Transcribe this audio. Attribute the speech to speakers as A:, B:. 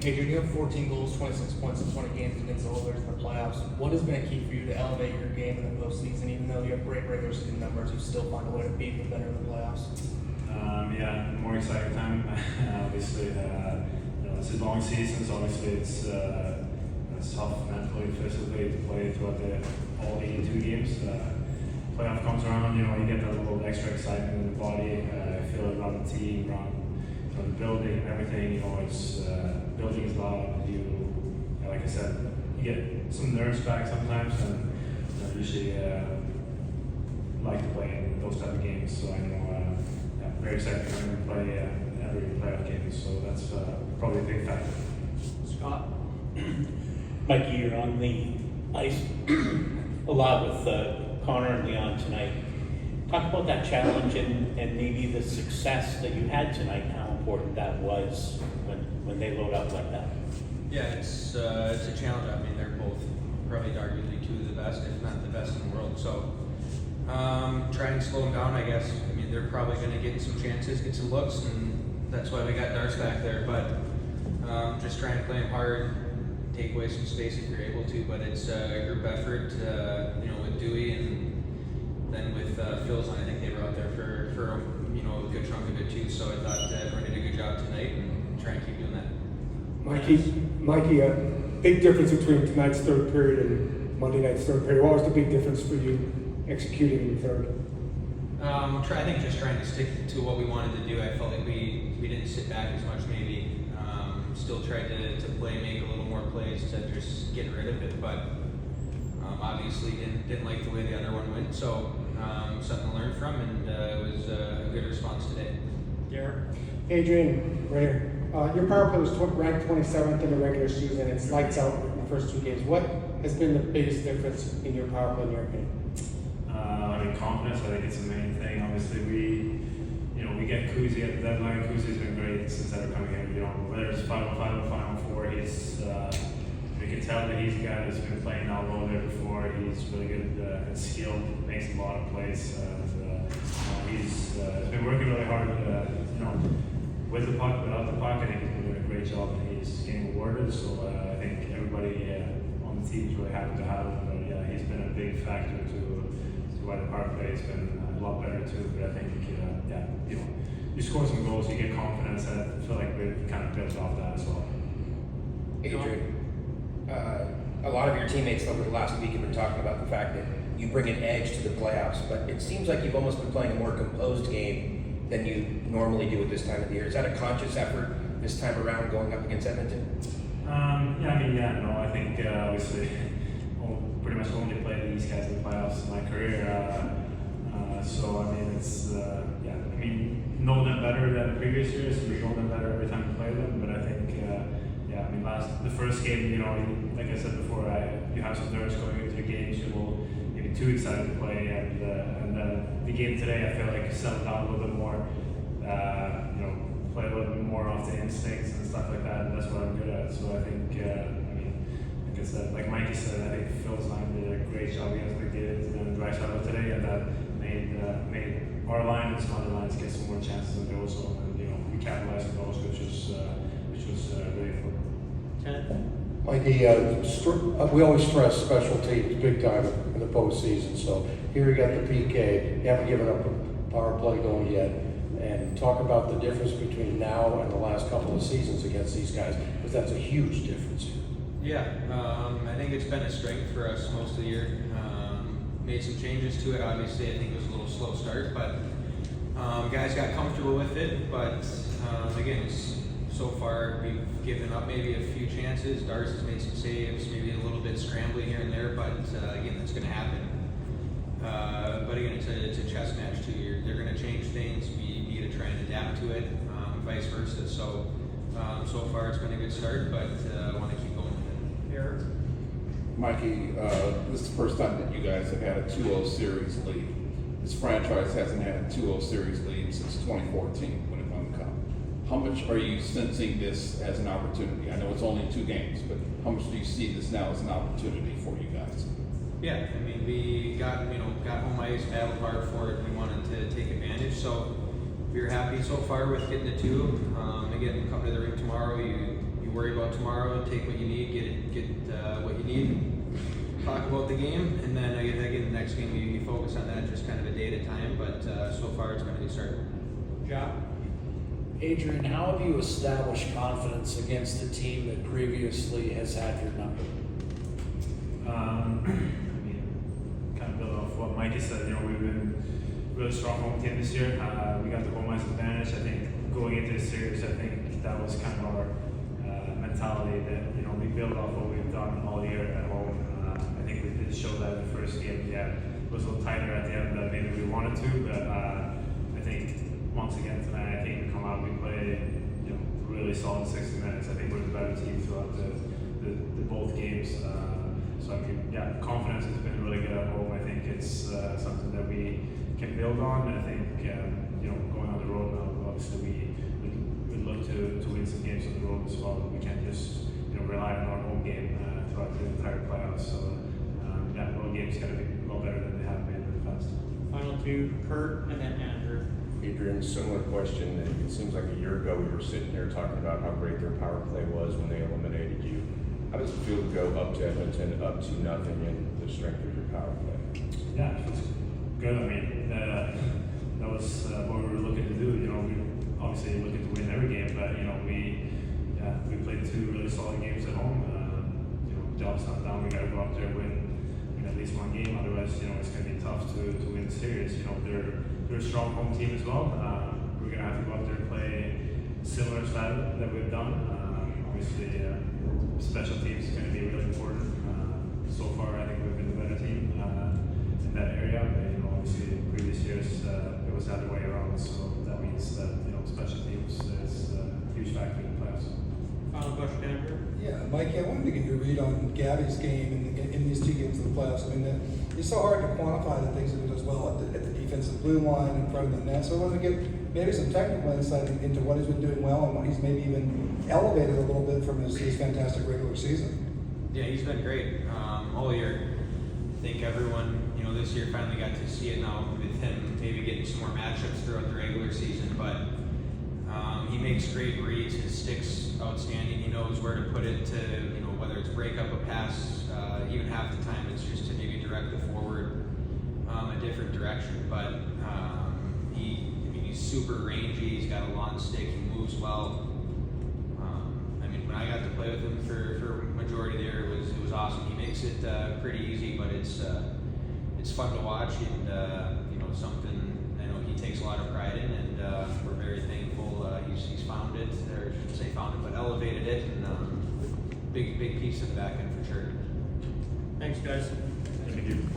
A: Adrian, you have 14 goals, 26 points in 20 games against the Oilers in the playoffs. What has been a key for you to elevate your game in the postseason? Even though you have great regular season numbers, you still find a way to beat them better in the playoffs.
B: Yeah, more exciting time. Obviously, it's a long season, so obviously it's tough mentally, physically to play throughout all 82 games. Playoff comes around, you get that little extra excitement in the body. I feel it around the team, around the building and everything. It's building is loud. Like I said, you get some nerves back sometimes, and usually like to play in those type of games. So I know, very excited to play every playoff game. So that's probably a big factor.
C: Scott?
D: Mikey, you're on the ice a lot with Connor and Leon tonight. Talk about that challenge and maybe the success that you had tonight, and how important that was when they load up like that.
C: Yeah, it's a challenge. I mean, they're both probably arguably two of the best, if not the best in the world. So try and slow them down, I guess. I mean, they're probably going to get some chances, get some looks, and that's why we got Darce back there. But just try and play them hard, take away some space if you're able to. But it's a group effort, with Dewey and then with Phil's on. I think they were out there for a good chunk of it too. So I thought everyone did a good job tonight, and try and keep doing that.
E: Mikey, a big difference between tonight's third period and Monday night's third period. What was the big difference for you executing in the third?
C: I think just trying to stick to what we wanted to do. I felt like we didn't sit back as much maybe. Still tried to play, make a little more plays to just get rid of it, but obviously didn't like the way the other one went. So something to learn from, and it was a good response today.
A: Garrett?
E: Adrian, right here. Your power play was ranked 27th in the regular season. It's lights out in the first two games. What has been the biggest difference in your power play, in your opinion?
B: Confidence. I think it's the main thing. Obviously, we get Kuzi at the deadline. Kuzi's been great since ever coming in. Whether it's Final 5 or Final 4, we can tell that he's a guy that's been playing out low there before. He's really good and skilled, makes a lot of plays. He's been working really hard, with the puck, without the puck. I think he's been doing a great job, and he's getting rewarded. So I think everybody on the team is really happy to have him. But yeah, he's been a big factor to why the power play has been a lot better too. But I think you score some goals, you get confidence, and I feel like we've kind of built off that as well.
F: Adrian, a lot of your teammates over the last week have been talking about the fact that you bring an edge to the playoffs, but it seems like you've almost been playing a more composed game than you normally do at this time of the year. Is that a conscious effort this time around going up against Edmonton?
B: I think obviously pretty much only played these guys in the playoffs in my career. Know them better than previous years. We know them better every time we play them. But I think, the first game, like I said before, you have some nerves going into the games. You will maybe too excited to play, and the game today, I feel like settled down a little bit more. Play a little bit more off the instincts and stuff like that, and that's what I'm good at. So I think, like I said, like Mikey said, I think Phil's line did a great job against McDavid and Drysdale today, and that made our line and some other lines get some more chances in those. So, and, we capitalized on those, which was really important.
G: Mikey, we always stress special teams big time in the postseason. So here you got the PK. You haven't given up a power play goal yet. And talk about the difference between now and the last couple of seasons against these guys, because that's a huge difference.
C: Yeah, I think it's been a strength for us most of the year. Made some changes to it. Obviously, I think it was a little slow start, but guys got comfortable with it. But again, so far we've given up maybe a few chances. Darce has made some saves, maybe a little bit scrambly here and there, but again, that's going to happen. But again, it's a chess match too. They're going to change things. We need to try and adapt to it, vice versa. So far it's been a good start, but I want to keep going with it.
A: Garrett?
H: Mikey, this is the first time that you guys have had a 2-0 series lead. This franchise hasn't had a 2-0 series lead since 2014 when it won the Cup. How much are you sensing this as an opportunity? I know it's only 2 games, but how much do you see this now as an opportunity for you guys?
C: Yeah, we got home ice, battled hard for it. We wanted to take advantage, so we were happy so far with getting the 2. Again, come to the rink tomorrow. You you worry about tomorrow, take what you need, get what you need, talk about the game, and then again the next game you focus on that, just kind of a day at a time. But so far it's been a good start.
E: Job?
I: Adrian, how have you established confidence against a team that previously has had your number?
B: I mean, kind of build off what Mikey said. We've been really strong home team this year. We got the home ice advantage. I think going into the series, I think that was kind of our mentality that we build off what we've done all year at home. I think we did show that in the first game. Yeah, it was a little tighter at the end than maybe we wanted to, but I think once again tonight, I think we come out, we play really solid 60 minutes. I think we're the better team throughout the both games. So I mean, yeah, confidence has been really good at home. I think it's something that we can build on. I think going on the road now, obviously we look to win some games on the road as well. We can't just rely on our home game throughout the entire playoffs. So yeah, road games got to be a lot better than they have been in the past.
E: Final two, Kurt and then Andrew.
J: Adrian, similar question. It seems like a year ago we were sitting here talking about how great their power play was when they eliminated you. How does it feel to go up to Edmonton, up to nothing, and the strength of your power play?
B: Yeah, it feels good. I mean, that was what we were looking to do. We obviously looking to win every game, but we played two really solid games at home. Job's not done. We got to go up there and win at least one game. Otherwise, it's going to be tough to win the series. They're a strong home team as well. We're going to have to go up there and play similar style that we've done. Obviously, special teams is going to be really important. So far, I think we've been the better team in that area. But, obviously, in previous years, it was the other way around. So that means that special teams is a huge factor in the playoffs.
E: Final question, Andrew.
K: Yeah, Mikey, I wanted to get your read on Gabby's game in these two games of the playoffs. I mean, it's so hard to quantify the things that he does well at the defensive blue line in front of the net. So I wanted to get maybe some technical insight into what he's been doing well and what he's maybe even elevated a little bit from his fantastic regular season.
C: Yeah, he's been great all year. I think everyone, this year finally got to see it now with him maybe getting some more matchups throughout the regular season, but he makes great reads. His stick's outstanding. He knows where to put it to, whether it's break up a pass, even half the time it's just to maybe direct the forward a different direction. But he's super rangy. He's got a long stick. He moves well. When I got to play with him for majority there, it was awesome. He makes it pretty easy, but it's fun to watch, and something I know he takes a lot of pride in, and we're very thankful he's found it, or I shouldn't say found it, but elevated it, and big piece in the back end for sure.
E: Thanks, guys.
B: Thank you.